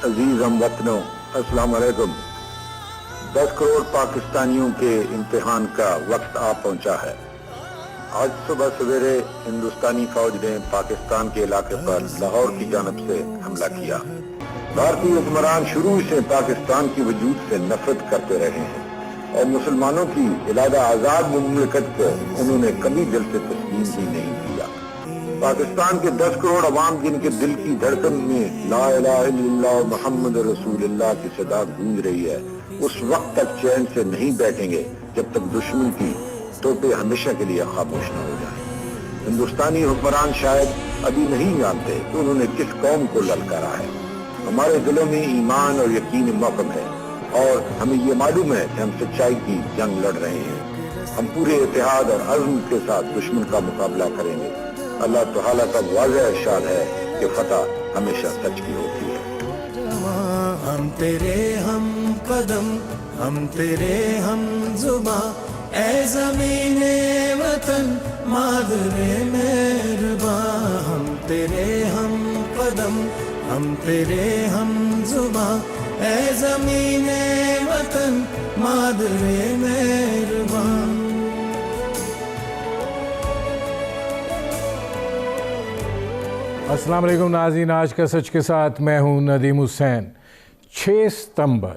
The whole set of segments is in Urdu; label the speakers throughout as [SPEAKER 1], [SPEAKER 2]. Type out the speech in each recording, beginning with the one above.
[SPEAKER 1] عزیز ہم وطنوں، السلام علیکم۔ 10 کروڑ پاکستانیوں کے امتحان کا وقت آ پہنچا ہے۔ آج صبح سویرے ہندوستانی فوج نے پاکستان کے علاقے پر لاہور کی جانب سے حملہ کیا۔ بھارتی حکمران شروع سے پاکستان کی وجود سے نفرت کرتے رہے ہیں اور مسلمانوں کی علیحدہ آزاد مملکت کو انہوں نے کبھی دل سے تسلیم ہی نہیں کیا۔ پاکستان کے 10 کروڑ عوام جن کے دل کی دھڑکن میں لا الہ الا اللہ محمد رسول اللہ کی صدا گونج رہی ہے، اس وقت تک چین سے نہیں بیٹھیں گے جب تک دشمن کی توپیں ہمیشہ کے لیے خاموش نہ ہو جائیں۔ ہندوستانی حکمران شاید ابھی نہیں جانتے کہ انہوں نے کس قوم کو للکارا ہے۔ ہمارے دلوں میں ایمان اور یقین محکم ہے اور ہمیں یہ معلوم ہے کہ ہم سچائی کی جنگ لڑ رہے ہیں۔ ہم پورے اتحاد اور عزم کے ساتھ دشمن کا مقابلہ کریں گے۔ اللہ تعالیٰ کا واضح ارشاد ہے کہ فتح ہمیشہ سچ کی ہوتی ہے۔
[SPEAKER 2] ہم تیرے ہم قدم، ہم تیرے ہم زباں، اے زمین وطن مادر مہرباں۔ ہم تیرے ہم قدم، ہم تیرے ہم زباں، اے زمین وطن مادر مہرباں۔
[SPEAKER 3] السلام علیکم ناظرین، آج کا سچ کے ساتھ میں ہوں ندیم حسین۔ 6 ستمبر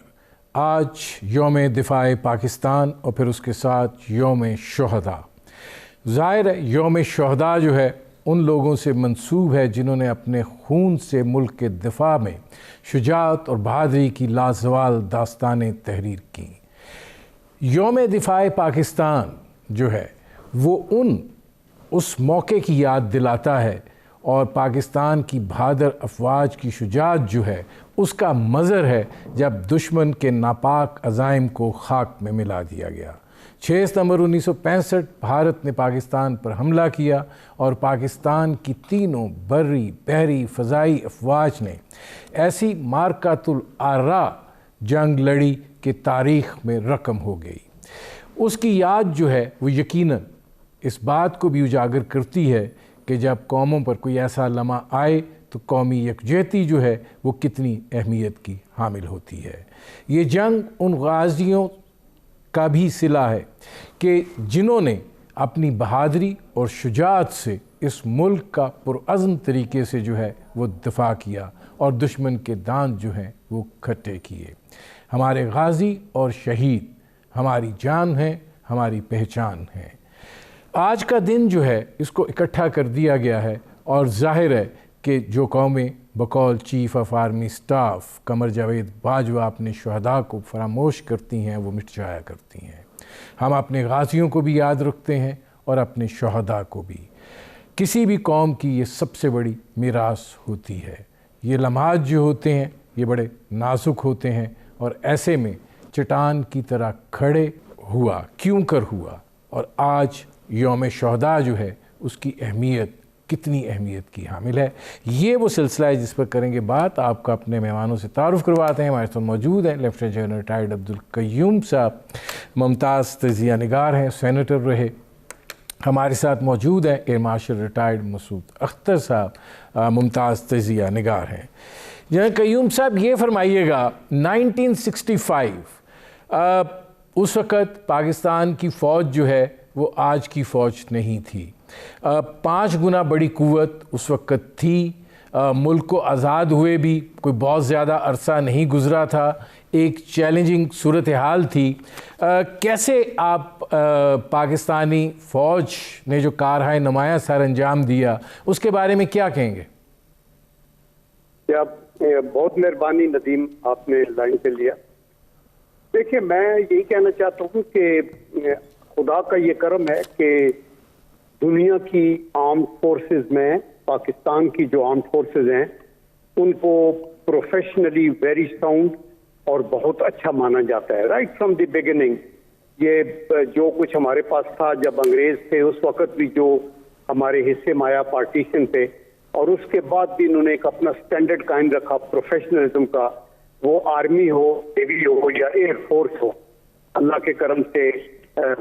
[SPEAKER 3] آج یوم دفاع پاکستان اور پھر اس کے ساتھ یوم شہداء۔ ظاہر ہے یوم شہداء جو ہے ان لوگوں سے منسوب ہے جنہوں نے اپنے خون سے ملک کے دفاع میں شجاعت اور بہادری کی لازوال داستانیں تحریر کیں۔ یوم دفاع پاکستان جو ہے وہ اس موقع کی یاد دلاتا ہے اور پاکستان کی بہادر افواج کی شجاعت جو ہے اس کا مظہر ہے جب دشمن کے ناپاک عزائم کو خاک میں ملا دیا گیا۔ 6 ستمبر 1965 بھارت نے پاکستان پر حملہ کیا اور پاکستان کی تینوں بری، بحری، فضائی افواج نے ایسی مارکۃ الآراء جنگ لڑی کہ تاریخ میں رقم ہو گئی۔ اس کی یاد جو ہے وہ یقیناً اس بات کو بھی اجاگر کرتی ہے کہ جب قوموں پر کوئی ایسا لمحہ آئے تو قومی یکجہتی جو ہے وہ کتنی اہمیت کی حامل ہوتی ہے۔ یہ جنگ ان غازیوں کا بھی صلہ ہے کہ جنہوں نے اپنی بہادری اور شجاعت سے اس ملک کا پرعزم طریقے سے جو ہے وہ دفاع کیا اور دشمن کے دانت جو ہیں وہ کھٹے کیے۔ ہمارے غازی اور شہید ہماری جان ہیں، ہماری پہچان ہیں۔ آج کا دن جو ہے اس کو اکٹھا کر دیا گیا ہے اور ظاہر ہے کہ جو قومیں بقول chief of army staff Qamar Javed Bajwa اپنے شہداء کو فراموش کرتی ہیں وہ مٹ جایا کرتی ہیں۔ ہم اپنے غازیوں کو بھی یاد رکھتے ہیں اور اپنے شہداء کو بھی۔ کسی بھی قوم کی یہ سب سے بڑی میراث ہوتی ہے۔ یہ لمحات جو ہوتے ہیں یہ بڑے نازک ہوتے ہیں اور ایسے میں چٹان کی طرح کھڑے ہوا کیوں کر ہوا، اور آج یوم شہداء جو ہے اس کی اہمیت کتنی اہمیت کی حامل ہے۔ یہ وہ سلسلہ ہے جس پر کریں گے بات۔ آپ کو اپنے مہمانوں سے تعارف کرواتے ہیں۔ ہمارے ساتھ موجود ہیں لیفٹیننٹ جنرل ریٹائرڈ عبدالقیوم صاحب، ممتاز تجزیہ نگار ہیں، سینیٹر رہے۔ ہمارے ساتھ موجود ہیں ایئر مارشل ریٹائرڈ مسعود اختر صاحب، ممتاز تجزیہ نگار ہیں۔ جنرل قیوم صاحب یہ فرمائیے گا 1965 اس وقت پاکستان کی فوج جو ہے وہ آج کی فوج نہیں تھی۔ 5 گنا بڑی قوت اس وقت تھی۔ ملک کو آزاد ہوئے بھی کوئی بہت زیادہ عرصہ نہیں گزرا تھا، ایک چیلنجنگ صورتحال تھی۔ کیسے آپ پاکستانی فوج نے جو کارہائے نمایاں سر انجام دیا اس کے بارے میں کیا کہیں گے؟
[SPEAKER 4] بہت مہربانی ندیم، آپ نے لائن سے لیا۔ دیکھیں، میں یہی کہنا چاہتا ہوں کہ خدا کا یہ کرم ہے کہ دنیا کی آرمڈ فورسز میں پاکستان کی جو آرمڈ فورسز ہیں ان کو پروفیشنلی ویری ساؤنڈ اور بہت اچھا مانا جاتا ہے۔ رائٹ فرام دی بگننگ یہ جو کچھ ہمارے پاس تھا جب انگریز تھے اس وقت بھی جو ہمارے حصے میں آیا پارٹیشن پہ، اور اس کے بعد بھی انہوں نے ایک اپنا سٹینڈرڈ قائم رکھا پروفیشنلزم کا، وہ آرمی ہو، نیوی ہو یا ایئر فورس ہو۔ اللہ کے کرم سے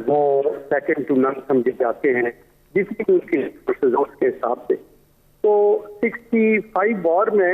[SPEAKER 4] وہ سیکنڈ ٹو نن سمجھے جاتے ہیں جس کی اس کے حساب سے۔ تو 65 وار میں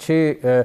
[SPEAKER 3] 6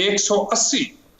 [SPEAKER 5] 180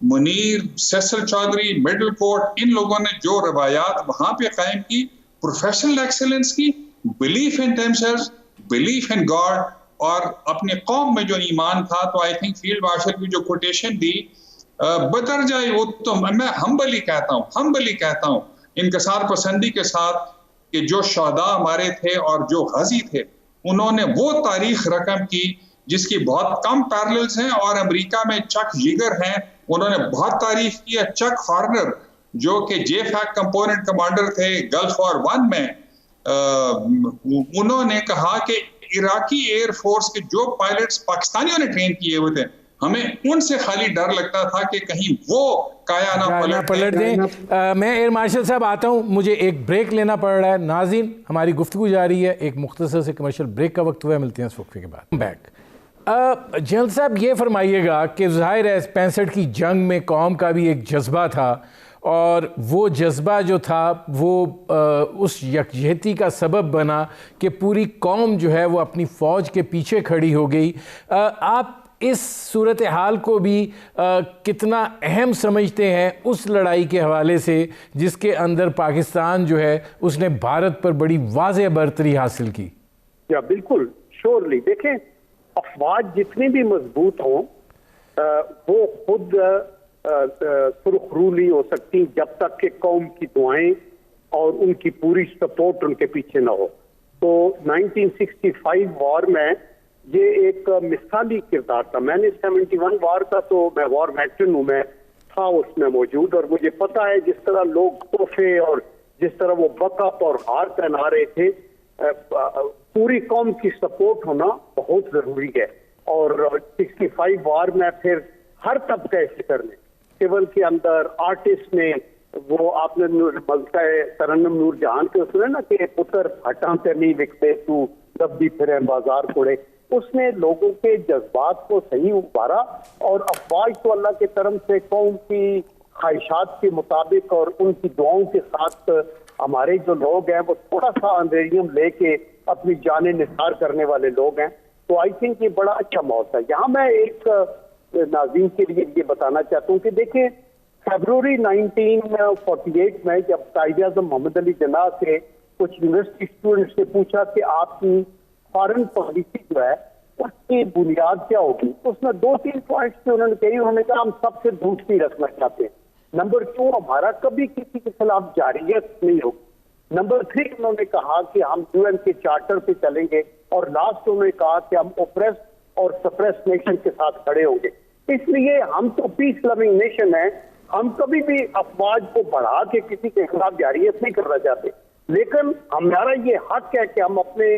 [SPEAKER 5] Munir, Cecil Chaudhry, Middlecoat, ان لوگوں نے جو روایات وہاں پہ قائم کی, پروفیشنل ایکسلنس کی, belief in themselves, belief in God, اور اپنے قوم میں جو ایمان تھا. تو آئی تھنک فیلڈ مارشل کی جو کوٹیشن دی بدرجہ اتم, میں ہمبلی کہتا ہوں انکسار پسندی کے ساتھ, کہ جو شہداء ہمارے تھے اور جو غازی تھے انہوں نے وہ تاریخ رقم کی جس کی بہت کم پیرللز ہیں. اور امریکہ میں چک جیگر ہیں, انہوں نے بہت تعریف کی ہے. چک ہارنر جو کہ جے فیک کمپوننٹ کمانڈر تھے گلف وار 1 میں, انہوں نے کہا کہ عراقی ایئر فورس کے جو پائلٹس پاکستانیوں نے ٹرین کیے ہوئے تھے, ہمیں ان سے خالی ڈر لگتا تھا کہ کہیں وہ کایا نہ
[SPEAKER 3] پلٹ دیں. میں ایئر مارشل صاحب آتا ہوں, مجھے ایک بریک لینا پڑ رہا ہے. ناظرین, ہماری گفتگو جاری ہے, ایک مختصر سے کمرشل بریک کا وقت ہوا ہے, ملتے ہیں اس وقفے کے بعد. بیک جنرل صاحب, یہ فرمائیے گا کہ ظاہر ہے 65 کی جنگ میں قوم کا بھی ایک جذبہ تھا, اور وہ جذبہ جو تھا وہ اس یکجہتی کا سبب بنا کہ پوری قوم جو ہے وہ اپنی فوج کے پیچھے کھڑی ہو گئی. آپ اس صورتحال کو بھی کتنا اہم سمجھتے ہیں اس لڑائی کے حوالے سے جس کے اندر پاکستان جو ہے اس نے بھارت پر بڑی واضح برتری حاصل کی؟
[SPEAKER 4] یا بالکل شورلی. دیکھیں, افواج جتنی بھی مضبوط ہوں وہ خود سرخ رو نہیں ہو سکتی جب تک کہ قوم کی دعائیں اور ان کی پوری سپورٹ ان کے پیچھے نہ ہو. تو 1965 وار میں یہ ایک مثالی کردار تھا. میں نے 71 وار کا, تو میں وار ویٹرن ہوں, میں تھا اس میں موجود, اور مجھے پتا ہے جس طرح لوگ تحفے اور جس طرح وہ بک اپ اور ہار پہنا رہے تھے. پوری قوم کی سپورٹ ہونا بہت ضروری ہے. اور 65 وار میں پھر ہر طبقہ فکر نے, سول کے اندر, آرٹسٹ نے, وہ آپ نے ملکہ ترنم نور جہان کے سنے نا کہ پتر ہٹاں تے نہیں وکتے تو دبی پھرے بازار کوڑے, اس نے لوگوں کے جذبات کو صحیح ابھارا. اور افواج تو اللہ کی طرف سے قوم کی خواہشات کے مطابق اور ان کی دعاؤں کے ساتھ, ہمارے جو لوگ ہیں وہ تھوڑا سا اندھیریم لے کے اپنی جانیں نثار کرنے والے لوگ ہیں. تو آئی تھنک یہ بڑا اچھا موقع ہے. یہاں میں ایک ناظرین کے لیے یہ بتانا چاہتا ہوں کہ دیکھیں, فیبروری 1948 میں جب قائد اعظم محمد علی جناح سے کچھ یونیورسٹی اسٹوڈنٹس نے پوچھا کہ آپ کی فارن پالیسی جو ہے اس کی بنیاد کیا ہوگی, تو اس میں 2-3 پوائنٹس انہوں نے کہی. انہوں نے کہا ہم سب سے دوستی رکھنا چاہتے ہیں. نمبر 2, ہمارا کبھی کسی کے خلاف جارحیت نہیں ہوگی. نمبر 3, انہوں نے کہا کہ ہم UN کے چارٹر پہ چلیں گے. اور لاسٹ انہوں نے کہا کہ ہم اوپریس اور سپریس نیشن کے ساتھ کھڑے ہوں گے. اس لیے ہم تو پیس لوننگ نیشن ہیں, ہم کبھی بھی افواج کو بڑھا کے کسی کے خلاف جارحیت نہیں کرنا چاہتے, لیکن ہمارا یہ حق ہے کہ ہم اپنے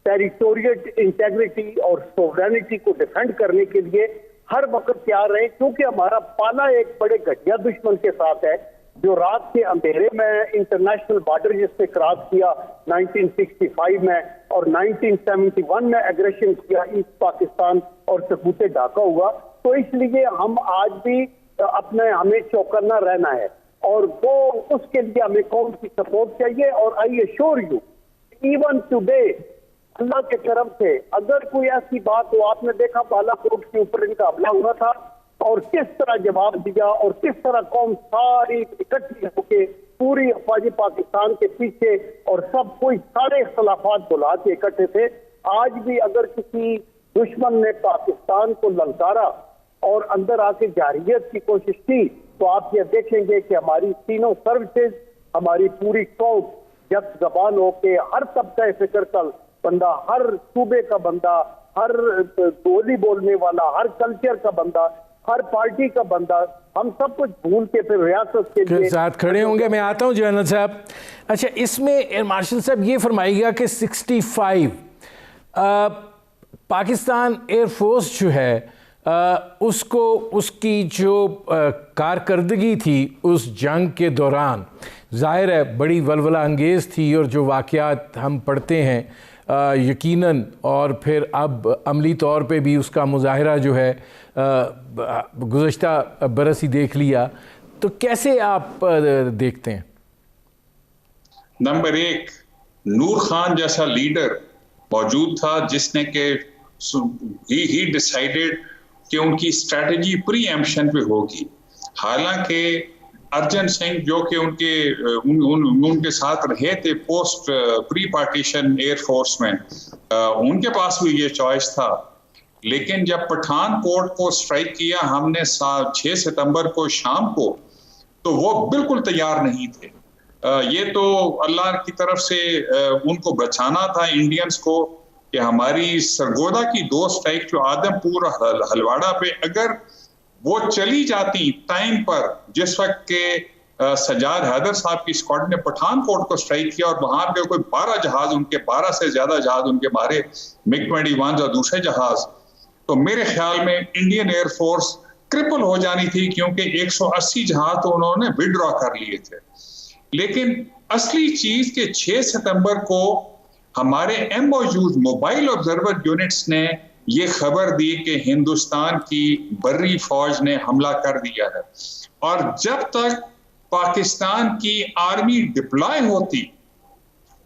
[SPEAKER 4] ٹیریٹوریل انٹیگریٹی اور سوورینٹی کو ڈیفینڈ کرنے کے لیے ہر وقت تیار رہیں, کیونکہ ہمارا پالا ایک بڑے گھٹیا دشمن کے ساتھ ہے جو رات کے اندھیرے میں انٹرنیشنل بارڈر جس سے کراس کیا 1965 میں اور 1971 میں ایگریشن کیا ایسٹ پاکستان اور سکوت ڈھاکہ ہوا. تو اس لیے ہم آج بھی اپنے ہمیں چوکنا رہنا ہے, اور وہ اس کے لیے ہمیں قوم کی سپورٹ چاہیے. اور آئی ایشور یو ایون ٹوڈے اللہ کے طرف سے اگر کوئی ایسی بات ہو, آپ نے دیکھا بالا کوٹ کے اوپر ان کا حملہ ہوا تھا اور کس طرح جواب دیا, اور کس طرح قوم ساری اکٹھی ہو کے پوری افواج پاکستان کے پیچھے, اور سب کوئی سارے اختلافات بلا کے اکٹھے تھے. آج بھی اگر کسی دشمن نے پاکستان کو للکارا اور اندر آ کے جارحیت کی کوشش کی, تو آپ یہ دیکھیں گے کہ ہماری تینوں سروسز, ہماری پوری قوم یک زبان ہو کے ہر طبقہ فکر کا بندہ, ہر صوبے کا بندہ, ہر بولی بولنے والا, ہر کلچر کا بندہ, ہر پارٹی کا بندہ, ہم سب کچھ بھول کے پھر ریاست کے لیے
[SPEAKER 3] ساتھ کھڑے ہوں گے. میں آتا ہوں جنرل صاحب. اچھا, اس میں ایئر مارشل صاحب یہ فرمائیے گا کہ 65 پاکستان ایئر فورس جو ہے اس کو اس کی جو کارکردگی تھی اس جنگ کے دوران ظاہر ہے بڑی ولولہ انگیز تھی, اور جو واقعات ہم پڑھتے ہیں یقیناً, اور پھر اب عملی طور پہ بھی اس کا مظاہرہ جو ہے گزشتہ برس ہی دیکھ لیا, تو کیسے آپ دیکھتے ہیں؟
[SPEAKER 5] نمبر 1, نور خان جیسا لیڈر موجود تھا جس نے کہ ہی ڈیسائیڈڈ کہ ان کی اسٹریٹجی پری ایمپشن پہ ہوگی. حالانکہ ارجن سنگھ جو کہ ان کے ساتھ رہے تھے post pre partition air force میں، ان کے پاس بھی یہ چوائس تھا، لیکن جب پٹھان کوٹ کو سٹرائک کیا ہم نے 6 ستمبر کو شام کو، تو وہ بالکل تیار نہیں تھے. یہ تو اللہ کی طرف سے ان کو بچانا تھا انڈینز کو کہ ہماری سرگودا کی 2 سٹرائک جو آدم پور ہلواڑا پہ اگر وہ چلی جاتی ٹائم پر، جس وقت کے سجاد حیدر صاحب کی اسکواڈ نے پٹھان کوٹ کو سٹرائک کیا اور وہاں پہ کوئی 12 جہاز ان کے 12 سے زیادہ جہاز ان کے مارے، MiG 21 اور دوسرے جہاز، تو میرے خیال میں انڈین ایئر فورس کرپل ہو جانی تھی، کیونکہ 180 جہاز تو انہوں نے وڈرا کر لیے تھے. لیکن اصلی چیز کہ 6 ستمبر کو ہمارے MOUs موبائل آبزرور یونٹس نے یہ خبر دی کہ ہندوستان کی بری فوج نے حملہ کر دیا ہے، اور جب تک پاکستان کی آرمی ڈپلائے ہوتی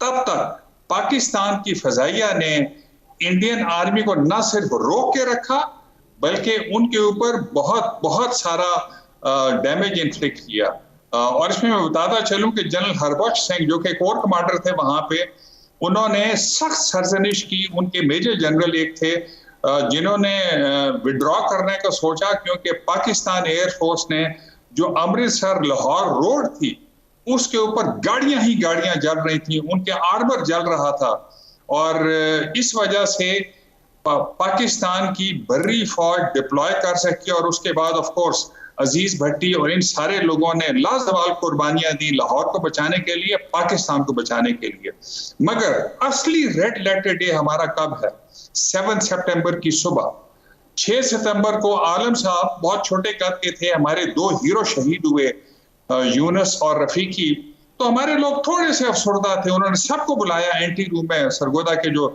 [SPEAKER 5] تب تک پاکستان کی فضائیہ نے انڈین آرمی کو نہ صرف روک کے رکھا بلکہ ان کے اوپر بہت سارا ڈیمیج انفلکٹ کیا. اور اس میں بتاتا چلوں کہ جنرل ہربخش سنگھ جو کہ کور کمانڈر تھے وہاں پہ، انہوں نے سخت سرزنش کی. ان کے میجر جنرل ایک تھے جنہوں نے وڈرا کرنے کا سوچا، کیونکہ پاکستان ایئر فورس نے جو امرتسر لاہور روڈ تھی اس کے اوپر گاڑیاں ہی گاڑیاں جل رہی تھیں، ان کے آرمر جل رہا تھا، اور اس وجہ سے پاکستان کی بری فوج ڈپلوائے کر سکی. اور اس کے بعد آف کورس عزیز بھٹی اور ان سارے لوگوں نے لازوال قربانیاں دی لاہور کو بچانے کے لیے، پاکستان کو بچانے کے لیے. مگر اصلی ریڈ لیٹر ڈے ہمارا کب ہے؟ 7 سپٹمبر کی صبح. 6 ستمبر کو عالم صاحب بہت چھوٹے قد کے تھے، ہمارے 2 ہیرو شہید ہوئے، یونس اور رفیقی. تو ہمارے لوگ تھوڑے سے افسردہ تھے، انہوں نے سب کو بلایا اینٹی روم میں، سرگودا کے جو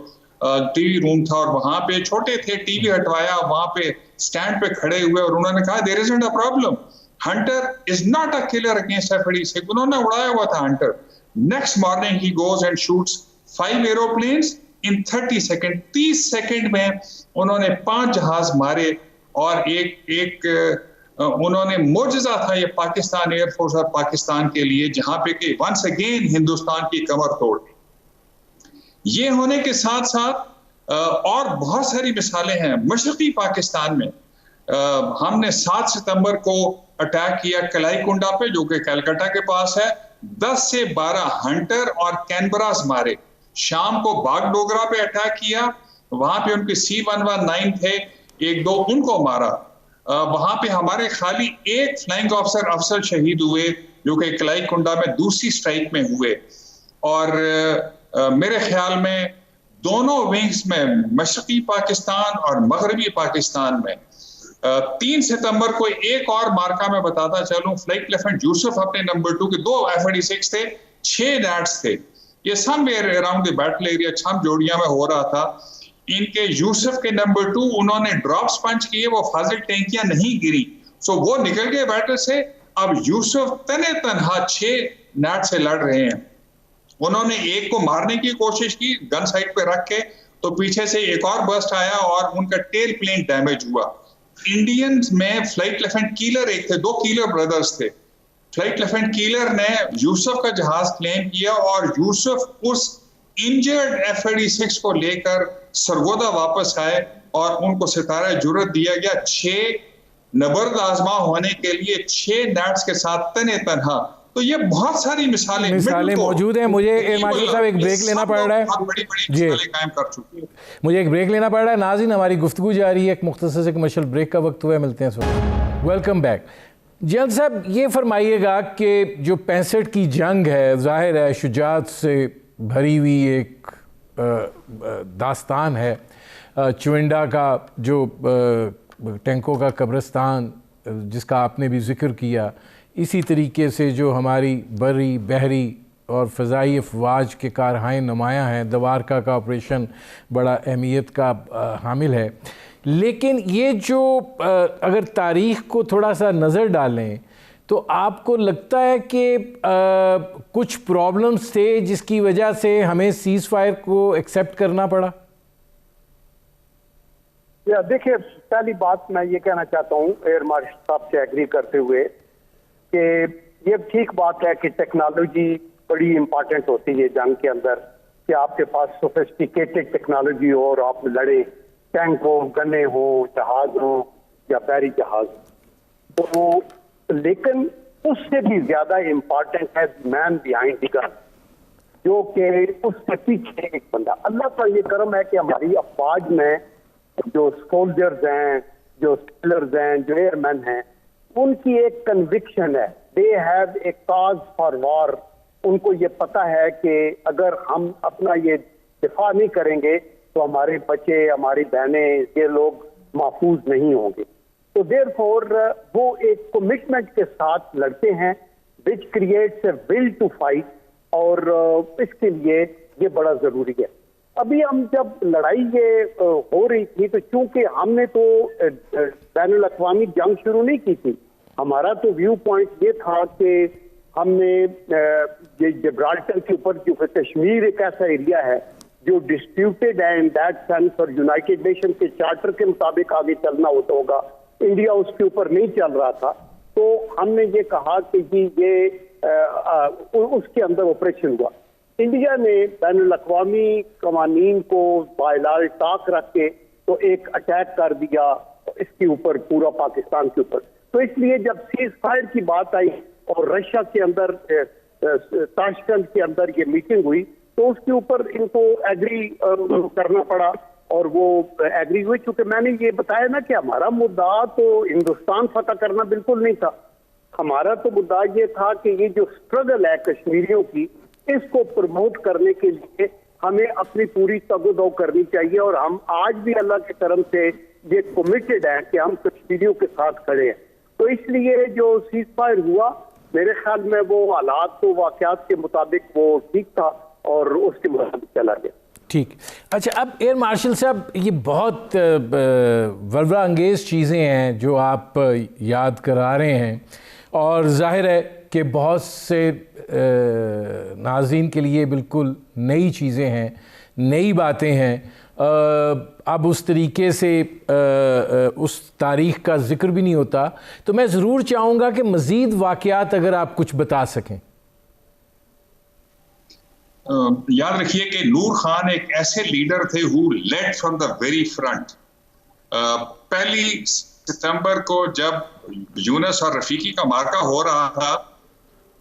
[SPEAKER 5] ٹی وی روم تھا، اور وہاں پہ چھوٹے تھے، ٹی وی ہٹوایا، وہاں پہ سٹینڈ پہ کھڑے ہوئے، اور انہوں نے کہا there isn't a problem, Hunter is not a killer against FAD6. انہوں نے اڑایا ہوا تھا Hunter. Next morning he goes and shoots 5 aeroplanes in 30 seconds. 30 second میں انہوں نے 5 جہاز مارے، اور ایک انہوں نے معجزہ تھا یہ پاکستان ایئر فورس اور پاکستان کے لیے، جہاں پہ کہ ونس اگین ہندوستان کی کمر توڑ دی. یہ ہونے کے ساتھ ساتھ اور بہت ساری مثالیں ہیں. مشرقی پاکستان میں ہم نے 7 ستمبر کو اٹیک کیا کلائی کنڈا پہ جو کہ کلکتہ کے پاس ہے، 10 سے 12 ہنٹر اور کینبراز مارے. شام کو باغ ڈوگرا پہ اٹیک کیا، وہاں پہ ان کے C-119 تھے، 1-2 ان کو مارا. وہاں پہ ہمارے خالی ایک فلائنگ افسر شہید ہوئے جو کہ کلائی کنڈا میں دوسری سٹرائک میں ہوئے. اور میرے خیال میں دونوں ونگز میں، مشرقی پاکستان اور مغربی پاکستان میں، 3 ستمبر کو ایک اور مارکا میں بتاتا چلوں. فلائٹ لیفٹیننٹ یوسف اپنے نمبر 2 کے 2 FAD6 تھے، 6 نیٹس تھے. یہ somewhere around the battle area Chhamb Jaurian میں ہو رہا تھا. ان کے یوسف کے نمبر 2 انہوں نے ڈراپس پنچ کیے، وہ فاضل ٹینکیاں نہیں گری، سو وہ نکل گئے بیٹل سے. اب یوسف تنہا 6 نیٹ سے لڑ رہے ہیں. انہوں نے ایک کو مارنے کی کوشش کی گن سائٹ پہ رکھ کے، تو پیچھے سے ایک اور برسٹ آیا اور ان کا ٹیل پلین ڈیمیج ہوا. انڈینز میں فلائٹ لیفٹیننٹ کیلر ایک تھے، 2 کیلر بردرز تھے. فلائٹ لیفٹیننٹ کیلر نے یوسف کا جہاز کلیم کیا، اور یوسف اس انجرڈ FAD6 کو لے کر سرگودا واپس آئے، اور ان کو ستارہ جرت دیا گیا 6 نبرد آزما ہونے کے لیے 6 نیٹس کے ساتھ تنہا. تو یہ بہت ساری مثالیں
[SPEAKER 3] موجود ہیں. مجھے ماجد صاحب ایک بریک لینا پڑ رہا ہے، جی مجھے ایک بریک لینا پڑ رہا ہے. ناظرین ہماری گفتگو جاری ہے، ایک مختصر سے کمرشل بریک کا وقت ہوا ہے، ملتے ہیں اس وقت. Welcome back. جنرل صاحب یہ فرمائیے گا کہ جو 65 کی جنگ ہے، ظاہر ہے شجاعت سے بھری ہوئی ایک داستان ہے. چونڈا کا جو ٹینکوں کا قبرستان جس کا آپ نے بھی ذکر کیا، اسی طریقے سے جو ہماری بری بحری اور فضائی افواج کے کارہائے نمایاں ہیں. دوارکا کا آپریشن بڑا اہمیت کا حامل ہے. لیکن یہ جو اگر تاریخ کو تھوڑا سا نظر ڈالیں تو آپ کو لگتا ہے کہ کچھ پرابلمز تھے جس کی وجہ سے ہمیں سیز فائر کو ایکسیپٹ کرنا پڑا؟
[SPEAKER 4] دیکھیے، پہلی بات میں یہ کہنا چاہتا ہوں ایئر مارشل صاحب سے ایگری کرتے ہوئے کہ یہ ٹھیک بات ہے کہ ٹیکنالوجی بڑی امپارٹنٹ ہوتی ہے جنگ کے اندر, کہ آپ کے پاس سوفسٹیکیٹڈ ٹیکنالوجی ہو اور آپ لڑیں, ٹینک ہو, گنے ہو, جہاز ہو یا بحری جہاز. تو لیکن اس سے بھی زیادہ امپارٹنٹ ہے مین بیہائنڈ دی گن, جو کہ اس کے پیچھے ایک بندہ. اللہ کا یہ کرم ہے کہ ہماری افواج میں جو سولجرز ہیں, جو سیلرز ہیں, جو ایئر مین ہیں, ان کی ایک کنوکشن ہے, they have a cause for war. ان کو یہ پتا ہے کہ اگر ہم اپنا یہ دفاع نہیں کریں گے تو ہمارے بچے, ہماری بہنیں, یہ لوگ محفوظ نہیں ہوں گے. تو دیر فور وہ ایک کمٹمنٹ کے ساتھ لڑتے ہیں, which creates a will to fight, اور اس کے لیے یہ بڑا ضروری ہے. ابھی ہم جب لڑائی یہ ہو رہی تھی تو چونکہ ہم نے تو بین الاقوامی جنگ شروع نہیں کی تھی, ہمارا تو ویو پوائنٹ یہ تھا کہ ہم نے یہ جبرالٹر کے اوپر, کیونکہ کشمیر ایک ایسا ایریا ہے جو ڈسپیوٹیڈ ہے ان دیٹ سینس, اور یونائٹڈ نیشن کے چارٹر کے مطابق آگے چلنا ہوتا ہوگا, انڈیا اس کے اوپر نہیں چل رہا تھا. تو ہم نے یہ کہا کہ جی یہ اس کے اندر آپریشن ہوا. انڈیا نے بین الاقوامی قوانین کو باعلال طاق رکھ کے تو ایک اٹیک کر دیا اس کے اوپر, پورا پاکستان کے اوپر. تو اس لیے جب سیز فائر کی بات آئی اور رشیا کے اندر, تاشکند کے اندر یہ میٹنگ ہوئی, تو اس کے اوپر ان کو ایگری کرنا پڑا, اور وہ ایگری ہوئے. چونکہ میں نے یہ بتایا نا کہ ہمارا مدعا تو ہندوستان فتح کرنا بالکل نہیں تھا. ہمارا تو مدعا یہ تھا کہ یہ جو اسٹرگل ہے کشمیریوں کی, اس کو پروموٹ کرنے کے لیے ہمیں اپنی پوری تگ و دو کرنی چاہیے. اور ہم آج بھی اللہ کے کرم سے یہ کمیٹڈ ہیں کہ ہم کشمیریوں کے ساتھ کھڑے ہیں. تو اس لیے جو سیز فائر ہوا, میرے خیال میں وہ حالات تو واقعات کے مطابق وہ ٹھیک تھا اور اس کے مطابق چلا گیا.
[SPEAKER 3] ٹھیک. اچھا, اب ایئر مارشل صاحب, یہ بہت ورورہ انگیز چیزیں ہیں جو آپ یاد کرا رہے ہیں, اور ظاہر ہے کہ بہت سے ناظرین کے لیے بالکل نئی چیزیں ہیں, نئی باتیں ہیں. اب اس طریقے سے اس تاریخ کا ذکر بھی نہیں ہوتا, تو میں ضرور چاہوں گا کہ مزید واقعات اگر آپ کچھ بتا سکیں.
[SPEAKER 5] یاد رکھیے کہ نور خان ایک ایسے لیڈر تھے who led from the very front. پہلی ستمبر کو جب یونس اور رفیقی کا مارکا ہو رہا تھا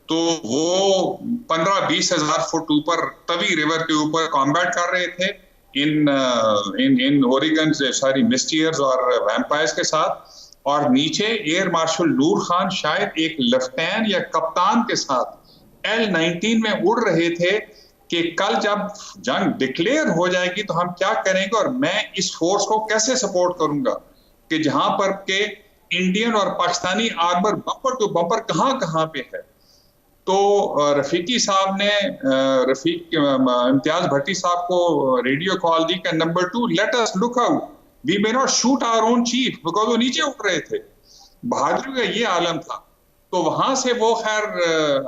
[SPEAKER 5] تو وہ 15-20 ہزار فٹ اوپر توی ریور کے اوپر کامبیٹ کر رہے تھے ان اوریگن ساری مسٹیئرز اور ویمپائرز کے ساتھ, اور نیچے ایئر مارشل نور خان شاید ایک لیفٹیننٹ یا کپتان کے ساتھ L-19 میں اڑ رہے تھے کہ کل جب جنگ ڈکلیئر ہو جائے گی تو ہم کیا کریں گے, اور میں اس فورس کو کیسے سپورٹ کروں گا, کہ جہاں پر کہ انڈین اور Pakistani armour bumper to bumper کہاں کہاں پہ ہے. تو رفیقی صاحب نے امتیاز بھٹی صاحب کو ریڈیو کال دی کہ number 2 let us look out, we may not shoot our own chief, because وہ نیچے اٹھ رہے تھے. بہادری کا یہ عالم تھا. تو وہاں سے وہ خیر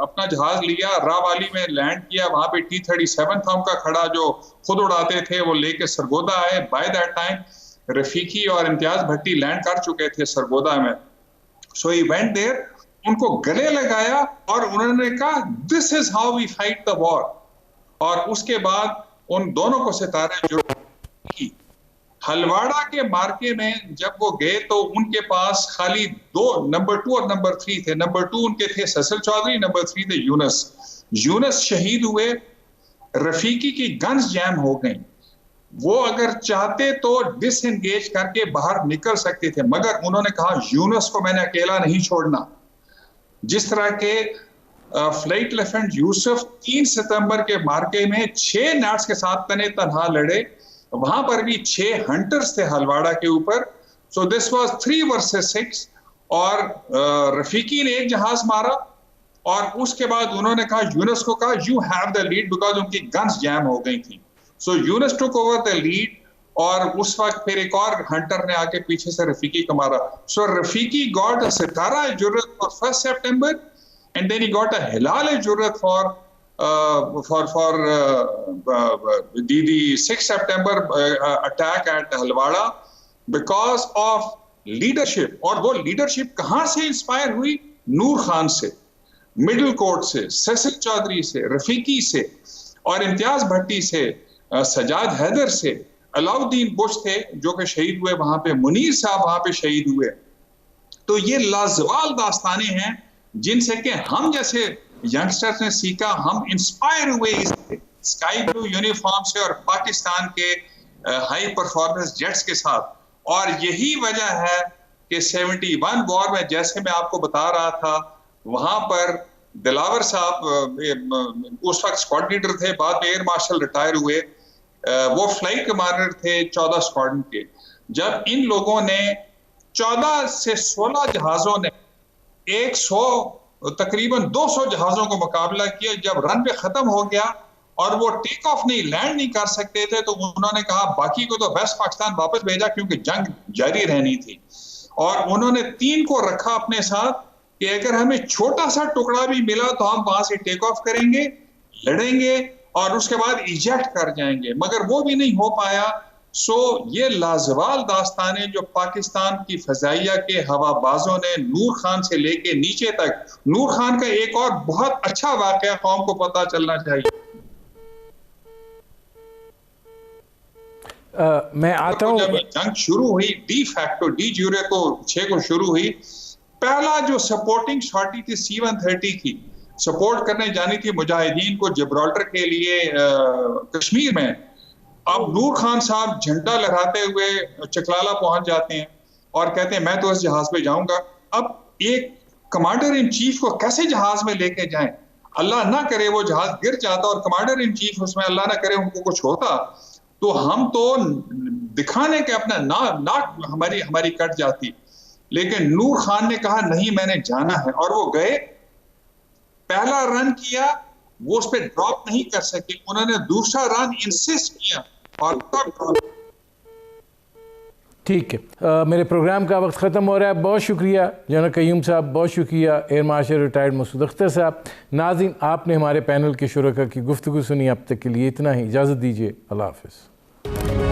[SPEAKER 5] اپنا جہاز لیا, راوالی میں لینڈ کیا, وہاں پہ T-37 تھا ان کا کھڑا جو خود اڑاتے تھے, وہ لے کے سرگودا آئے. بائی دیٹ ٹائم رفیقی اور امتیاز بھٹی لینڈ کر چکے تھے سرگودا میں. سو ہی وینٹ دیر, ان کو گلے لگایا اور انہوں نے کہا دس is how we fight the وار. اور اس کے بعد ان دونوں کو ستارے جو ہلواڑا کے مارکے میں جب وہ گئے تو ان کے پاس خالی دو, نمبر 2 اور نمبر 3 تھے. نمبر 2 ان کے تھے سسل چودھری, نمبر 3 تھے یونس. یونس شہید ہوئے, رفیقی کی گنز جیم ہو گئیں. وہ اگر چاہتے تو ڈس انگیج کر کے باہر نکل سکتے تھے, مگر انہوں نے کہا یونس کو میں نے اکیلا نہیں چھوڑنا. جس طرح کے فلائٹ لیفٹیننٹ یوسف 3 ستمبر کے مارکے میں 6 ناٹس کے ساتھ تنے تنہا لڑے, وہاں پر بھی 6 ہنٹرز تھے ہلواڑا کے اوپر. سو دس واز 3 versus 6. اور رفیقی نے ایک جہاز مارا, اور اس کے بعد انہوں نے کہا یونس کو کہا you have the lead, because ان کی گنز جیم ہو گئی تھیں. سو یونس ٹوک اوور دا لیڈ, اور اس وقت پھر ایک اور ہنٹر نے آ کے پیچھے سے رفیقی کو مارا. سو Rafiqi got a Sitara Jurat for 1 September, and then he got a Hilal Jurat for the 6 September attack at Halwada because of leadership. اور وہ لیڈرشپ کہاں سے انسپائر ہوئی, نور خان سے، مڈل کورٹ سے، سیسل چودھری سے، رفیقی سے، اور امتیاز بھٹی سے، سجاد حیدر سے، علاؤدین بش تھے جو کہ شہید ہوئے وہاں پہ، منیر صاحب وہاں پہ شہید ہوئے. تو یہ لازوال داستانیں ہیں جن سے کہ ہم جیسے ینگسٹرز نے سیکھا، ہم انسپائر ہوئے اس اسکائی بلو یونیفارم سے اور پاکستان کے ہائی پرفارمنس جیٹس کے ساتھ. اور یہی وجہ ہے کہ 71 وار میں جیسے میں آپ کو بتا رہا تھا، وہاں پر دلاور صاحب اس وقت اسکواڈ لیڈر تھے، بعد میں ایئر مارشل ریٹائر ہوئے، وہ فلائٹ کمانڈر تھے 14 اسکواڈن کے. جب ان لوگوں نے 14 سے 16 جہازوں نے 100 تقریباً 200 جہازوں کو مقابلہ کیا، جب رن پہ ختم ہو گیا اور وہ ٹیک آف نہیں، لینڈ نہیں کر سکتے تھے، تو انہوں نے کہا باقی کو تو ویسٹ پاکستان واپس بھیجا کیونکہ جنگ جاری رہنی تھی. اور انہوں نے 3 کو رکھا اپنے ساتھ کہ اگر ہمیں چھوٹا سا ٹکڑا بھی ملا تو ہم وہاں سے ٹیک آف کریں گے، لڑیں گے اور اس کے بعد ایجیکٹ کر جائیں گے، مگر وہ بھی نہیں ہو پایا. سو یہ لازوال داستانیں جو پاکستان کی فضائیہ کے ہوا بازوں نے نور خان سے لے کے نیچے تک، نور خان کا ایک اور بہت اچھا واقعہ قوم کو پتہ چلنا چاہیے.
[SPEAKER 3] میں آتا ہوں،
[SPEAKER 5] جب جنگ شروع ہوئی ڈی فیکٹو ڈی جیورے کو 6 کو شروع ہوئی، پہلا جو سپورٹنگ شارٹی تھی C-130 کی، سپورٹ کرنے جانی تھی مجاہدین کو جبرالٹر کے لیے کشمیر میں. اب نور خان صاحب جھنڈا لہراتے ہوئے چکلالہ پہنچ جاتے ہیں اور کہتے ہیں میں تو اس جہاز پہ جاؤں گا. اب ایک کمانڈر ان چیف کو کیسے جہاز میں لے کے جائیں؟ اللہ نہ کرے وہ جہاز گر جاتا اور کمانڈر ان چیف اس میں اللہ نہ کرے ان کو کچھ ہوتا تو ہم تو دکھانے کے اپنا ناک ہماری کٹ جاتی. لیکن نور خان نے کہا نہیں میں نے جانا ہے، اور وہ گئے. پہلا رن کیا، وہ اس پہ ڈراپ نہیں کر سکے، انہوں نے دوسرا رن انسسٹ کیا اور
[SPEAKER 3] ٹھیک ہے. میرے پروگرام کا وقت ختم ہو رہا ہے. بہت شکریہ جنرل قیوم صاحب، بہت شکریہ ایئر مارشل ریٹائرڈ مسعود اختر صاحب. ناظرین، آپ نے ہمارے پینل کے شرکاء کی گفتگو سنی. اب تک کے لیے اتنا ہی، اجازت دیجیے. اللہ حافظ.